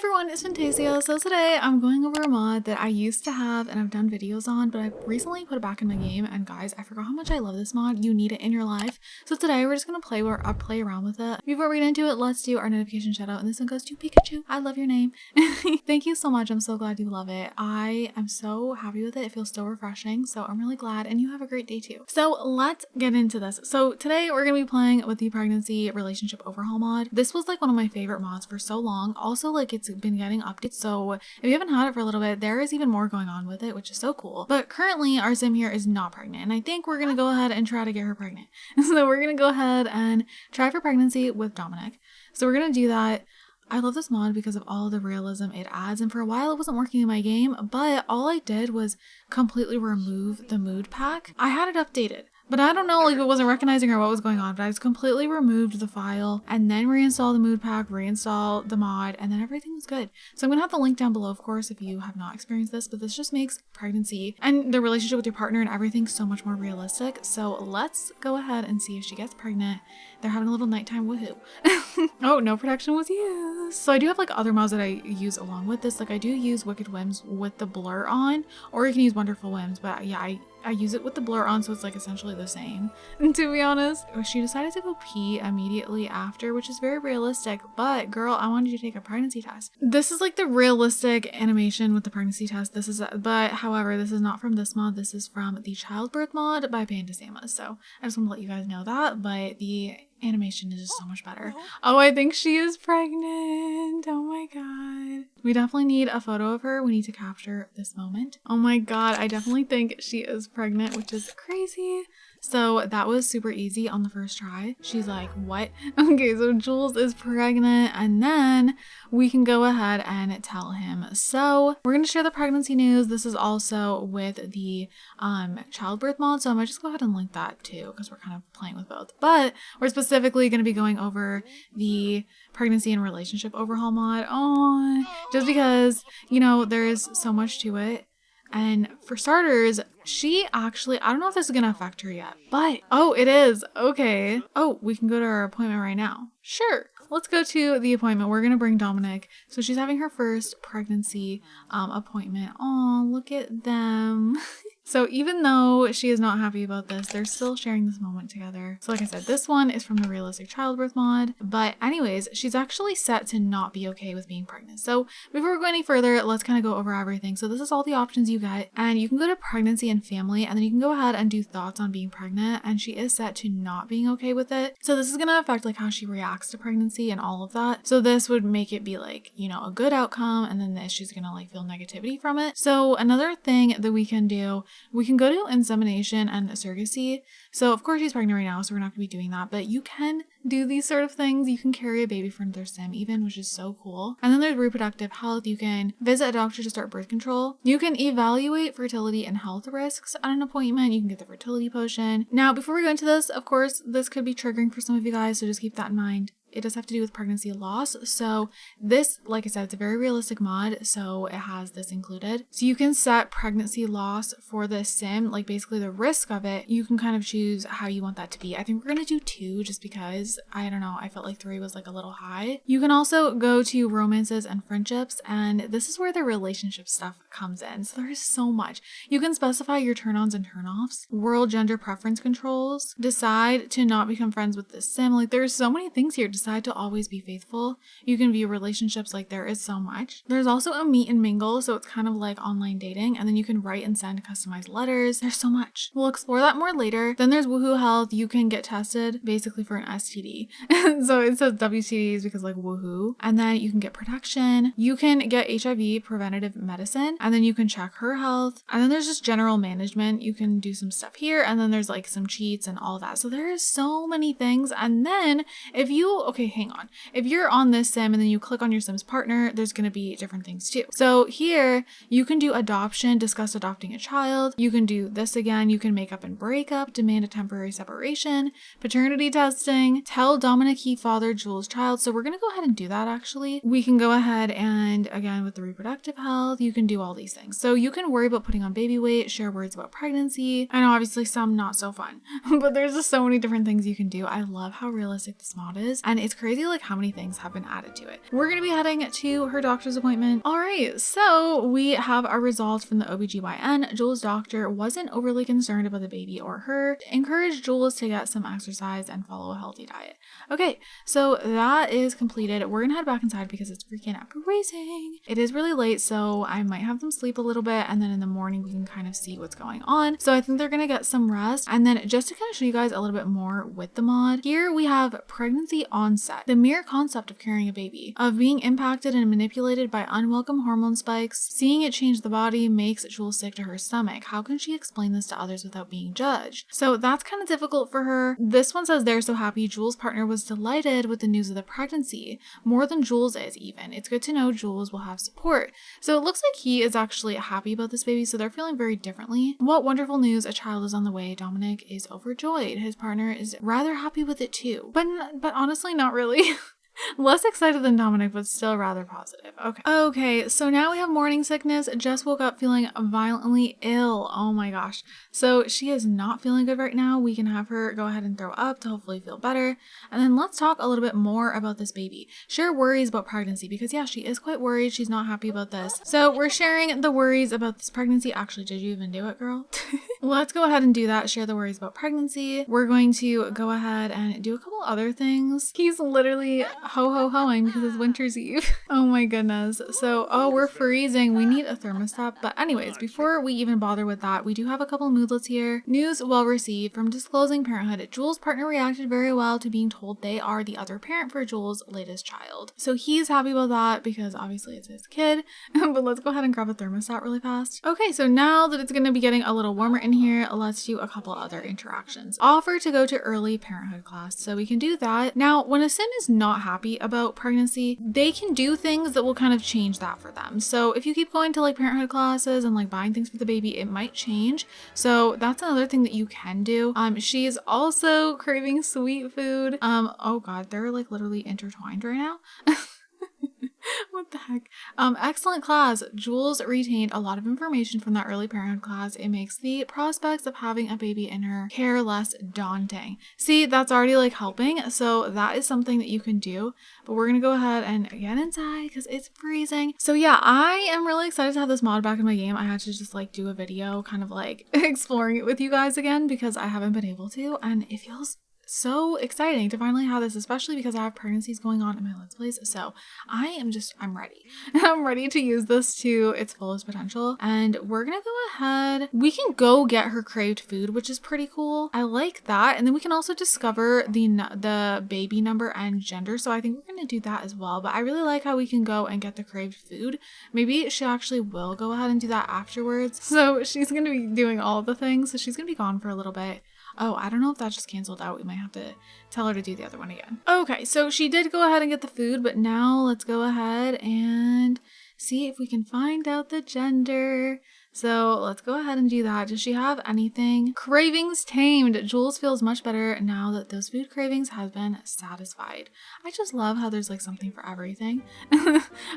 everyone, it's Fantayzia. So today I'm going over a mod that I used to have and I've done videos on, but I've recently put it back in my game, and guys, I forgot how much I love this mod. You need it in your life. So today we're just gonna play around with it. Before we get into it, let's do our notification shout out, and this one goes to Pikachu. I love your name. Thank you so much. I'm so glad you love it. I am so happy with it. It feels so refreshing, so I'm really glad, and you have a great day too. So let's get into this. So today we're gonna be playing with the pregnancy relationship overhaul mod. This was like one of my favorite mods for so long. Also, like, it's been getting updates, so if you haven't had it for a little bit, there is even more going on with it, which is so cool. But currently our sim here is not pregnant, and I think we're gonna go ahead and try to get her pregnant. So we're gonna go ahead and try for pregnancy with Dominic. So we're gonna do that. I love this mod because of all of the realism it adds, and for a while it wasn't working in my game, but all I did was completely remove the mood pack. I had it updated, but I don't know, like, it wasn't recognizing or what was going on, but I just completely removed the file and then reinstalled the mood pack, reinstalled the mod, and then everything was good. So I'm gonna have the link down below, of course, if you have not experienced this, but this just makes pregnancy and the relationship with your partner and everything so much more realistic. So let's go ahead and see if she gets pregnant. They're having a little nighttime woohoo. Oh, no protection was used. So I do have like other mods that I use along with this. Like, I do use Wicked Whims with the blur on, or you can use Wonderful Whims, but yeah, I use it with the blur on, so it's like essentially the same, to be honest. She decided to go pee immediately after, which is very realistic, but girl, I wanted you to take a pregnancy test. This is like the realistic animation with the pregnancy test. This is, but however, this is not from this mod. This is from the childbirth mod by fantayzia. So I just want to let you guys know that, but the animation is just so much better. Oh, I think she is pregnant. Oh my god. We definitely need a photo of her. We need to capture this moment. Oh my god, I definitely think she is pregnant, which is crazy. So that was super easy on the first try. She's like, what? Okay, so Jules is pregnant, and then we can go ahead and tell him. So we're going to share the pregnancy news. This is also with the childbirth mod, so I might just go ahead and link that too, because we're kind of playing with both. But we're specifically going to be going over the pregnancy and relationship overhaul mod. Oh, just because, you know, there is so much to it. And for starters, she actually, I don't know if this is going to affect her yet, but, oh, it is. Okay. Oh, we can go to our appointment right now. Sure. Let's go to the appointment. We're going to bring Dominic. So she's having her first pregnancy appointment. Oh, look at them. So even though she is not happy about this, they're still sharing this moment together. So like I said, this one is from the realistic childbirth mod. But anyways, she's actually set to not be okay with being pregnant. So before we go any further, let's kind of go over everything. So this is all the options you get. And you can go to pregnancy and family, and then you can go ahead and do thoughts on being pregnant. And she is set to not being okay with it. So this is going to affect like how she reacts to pregnancy and all of that. So this would make it be like, you know, a good outcome. And then this, she's going to like feel negativity from it. So another thing that we can do, we can go to insemination and surrogacy. So of course she's pregnant right now, so we're not going to be doing that, but you can do these sort of things. You can carry a baby for another sim even, which is so cool. And then there's reproductive health. You can visit a doctor to start birth control. You can evaluate fertility and health risks at an appointment. You can get the fertility potion. Now, before we go into this, of course, this could be triggering for some of you guys, so just keep that in mind. It does have to do with pregnancy loss. So this, like I said, it's a very realistic mod, so it has this included. So you can set pregnancy loss for the sim, like basically the risk of it. You can kind of choose how you want that to be. I think we're going to do 2 just because, I don't know, I felt like 3 was like a little high. You can also go to romances and friendships, and this is where the relationship stuff comes in. So there is so much. You can specify your turn-ons and turn-offs, world gender preference controls, decide to not become friends with this sim. Like, there's so many things here. Decide to always be faithful. You can view relationships, like there is so much. There's also a meet and mingle, so it's kind of like online dating, and then you can write and send customized letters. There's so much. We'll explore that more later. Then there's woohoo health. You can get tested basically for an STD. So it says WTDs because like woohoo. And then you can get protection. You can get HIV preventative medicine, and then you can check her health. And then there's just general management. You can do some stuff here, and then there's like some cheats and all that. So there is so many things. And then if you, okay, hang on. If you're on this sim and then you click on your sim's partner, there's going to be different things too. So here you can do adoption, discuss adopting a child. You can do this again. You can make up and break up, demand a temporary separation, paternity testing, tell Dominic he fathered Jules' child. So we're going to go ahead and do that actually. We can go ahead and again with the reproductive health, you can do all these things. So you can worry about putting on baby weight, share words about pregnancy. I know obviously some not so fun, but there's just so many different things you can do. I love how realistic this mod is. And it's crazy like how many things have been added to it. We're gonna be heading to her doctor's appointment. All right, so we have our results from the OBGYN. Jules' doctor wasn't overly concerned about the baby or her, encouraged Jules to get some exercise and follow a healthy diet. Okay, so that is completed. We're gonna head back inside because it's freaking freezing. It is really late, so I might have them sleep a little bit, and then in the morning we can kind of see what's going on. So I think they're gonna get some rest. And then just to kind of show you guys a little bit more with the mod, here we have pregnancy onset. The mere concept of carrying a baby, of being impacted and manipulated by unwelcome hormone spikes, seeing it change the body makes Jules sick to her stomach. How can she explain this to others without being judged? So that's kind of difficult for her. This one says they're so happy. Jules' partner was delighted with the news of the pregnancy, more than Jules is even. It's good to know Jules will have support. So it looks like he is actually happy about this baby, so they're feeling very differently. What wonderful news, a child is on the way. Dominic is overjoyed. His partner is rather happy with it too. But honestly, not really. Less excited than Dominic, but still rather positive. Okay, so now we have morning sickness. Jess woke up feeling violently ill. Oh my gosh. So she is not feeling good right now. We can have her go ahead and throw up to hopefully feel better. And then let's talk a little bit more about this baby. Share worries about pregnancy because yeah, she is quite worried. She's not happy about this. So we're sharing the worries about this pregnancy. Actually, did you even do it, girl? Let's go ahead and do that. Share the worries about pregnancy. We're going to go ahead and do a couple other things. He's literally ho-ho-hoing because it's winter's eve. Oh my goodness. So, oh, we're freezing. We need a thermostat. But anyways, before we even bother with that, we do have a couple moodlets here. News well received from disclosing parenthood. Jules' partner reacted very well to being told they are the other parent for Jules' latest child. So he's happy about that because obviously it's his kid. But let's go ahead and grab a thermostat really fast. Okay, so now that it's going to be getting a little warmer in here, let's do a couple other interactions. Offer to go to early parenthood class. So we can do that. Now, when a sim is not happy about pregnancy, they can do things that will kind of change that for them. So if you keep going to like parenthood classes and like buying things for the baby, it might change. So that's another thing that you can do. She's also craving sweet food. Oh god, they're like literally intertwined right now. What the heck? Excellent class. Jules retained a lot of information from that early parenthood class. It makes the prospects of having a baby in her care less daunting. See, that's already like helping. So that is something that you can do. But we're going to go ahead and get inside because it's freezing. So yeah, I am really excited to have this mod back in my game. I had to just like do a video kind of like exploring it with you guys again because I haven't been able to. And it feels so exciting to finally have this, especially because I have pregnancies going on in my Let's Plays. So I'm ready. I'm ready to use this to its fullest potential. And we're gonna go ahead. We can go get her craved food, which is pretty cool. I like that. And then we can also discover the baby number and gender. So I think we're gonna do that as well. But I really like how we can go and get the craved food. Maybe she actually will go ahead and do that afterwards. So she's gonna be doing all the things. So she's gonna be gone for a little bit. Oh, I don't know if that just canceled out. We might have to tell her to do the other one again. Okay, so she did go ahead and get the food, but now let's go ahead and see if we can find out the gender. So let's go ahead and do that. Does she have anything? Cravings tamed. Jules feels much better now that those food cravings have been satisfied. I just love how there's like something for everything.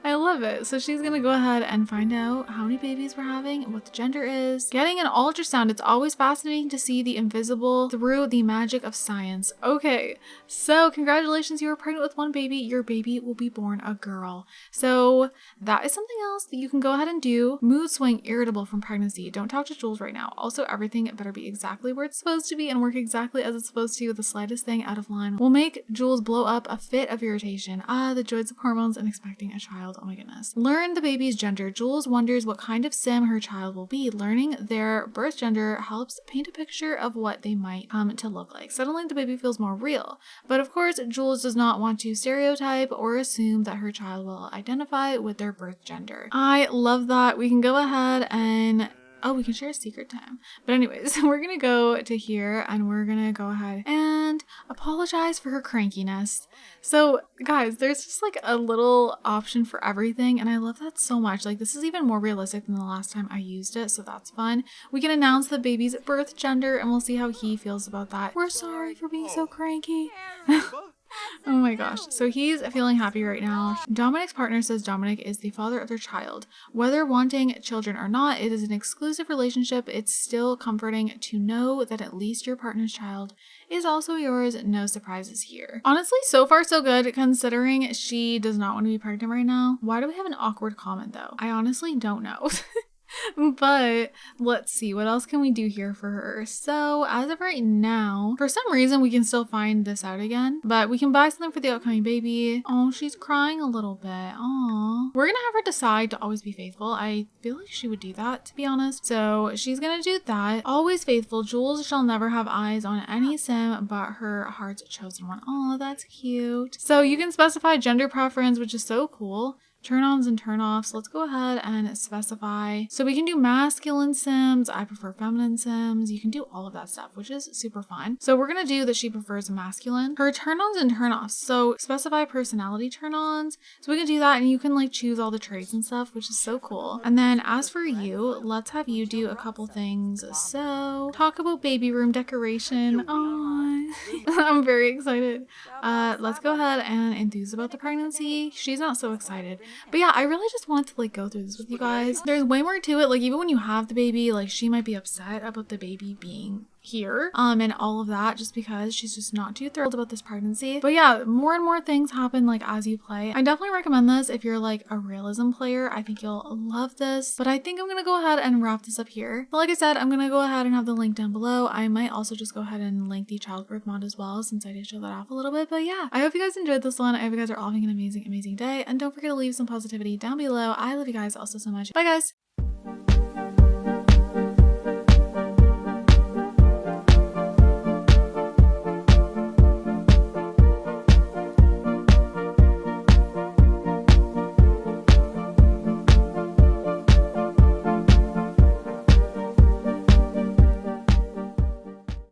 I love it. So she's gonna go ahead and find out how many babies we're having and what the gender is. Getting an ultrasound. It's always fascinating to see the invisible through the magic of science. Okay, so congratulations, you were pregnant with one baby. Your baby will be born a girl. So that is something else that you can go ahead and do. Mood swing, irritable from pregnancy. Don't talk to Jules right now. Also, everything better be exactly where it's supposed to be and work exactly as it's supposed to. The slightest thing out of line will make Jules blow up a fit of irritation. The joys of hormones and expecting a child. Oh my goodness. Learn the baby's gender. Jules wonders what kind of sim her child will be. Learning their birth gender helps paint a picture of what they might come to look like. Suddenly the baby feels more real. But of course, Jules does not want to stereotype or assume that her child will identify with their birth gender. I love that. We can go ahead and we can share a secret time. But anyways, we're gonna go to here and we're gonna go ahead and apologize for her crankiness. So guys, there's just like a little option for everything and I love that so much. Like this is even more realistic than the last time I used it, so that's fun. We can announce the baby's birth gender and we'll see how he feels about that. We're sorry for being so cranky. Oh my gosh. So he's feeling happy right now. Dominic's partner says Dominic is the father of their child. Whether wanting children or not, it is an exclusive relationship. It's still comforting to know that at least your partner's child is also yours. No surprises here. Honestly, so far so good considering she does not want to be pregnant right now. Why do we have an awkward comment though? I honestly don't know. But let's see, what else can we do here for her? So as of right now, for some reason we can still find this out again, but we can buy something for the upcoming baby. Oh, she's crying a little bit. Aw. We're gonna have her decide to always be faithful. I feel like she would do that, to be honest. So she's gonna do that. Always faithful. Jules shall never have eyes on any sim but her heart's chosen one. Oh, that's cute. So you can specify gender preference, which is so cool. Turn-ons and turn-offs. Let's go ahead and specify. So we can do masculine sims. I prefer feminine sims. You can do all of that stuff, which is super fun. So we're going to do that she prefers masculine. Her turn-ons and turn-offs. So specify personality turn-ons. So we can do that and you can like choose all the traits and stuff, which is so cool. And then as for you, let's have you do a couple things. So talk about baby room decoration. Oh, I'm very excited. Let's go ahead and enthuse about the pregnancy. She's not so excited. But yeah, I really just wanted to like go through this with you guys. There's way more to it. Like even when you have the baby, like she might be upset about the baby being here and all of that just because she's just not too thrilled about this pregnancy. But yeah, more and more things happen like as you play. I definitely recommend this if you're like a realism player. I think you'll love this. But I think I'm gonna go ahead and wrap this up here. But like I said, I'm gonna go ahead and have the link down below. I might also just go ahead and link the childbirth mod as well since I did show that off a little bit. But yeah, I hope you guys enjoyed this one. I hope you guys are all having an amazing day, and don't forget to leave some positivity down below. I love you guys also so much. Bye guys.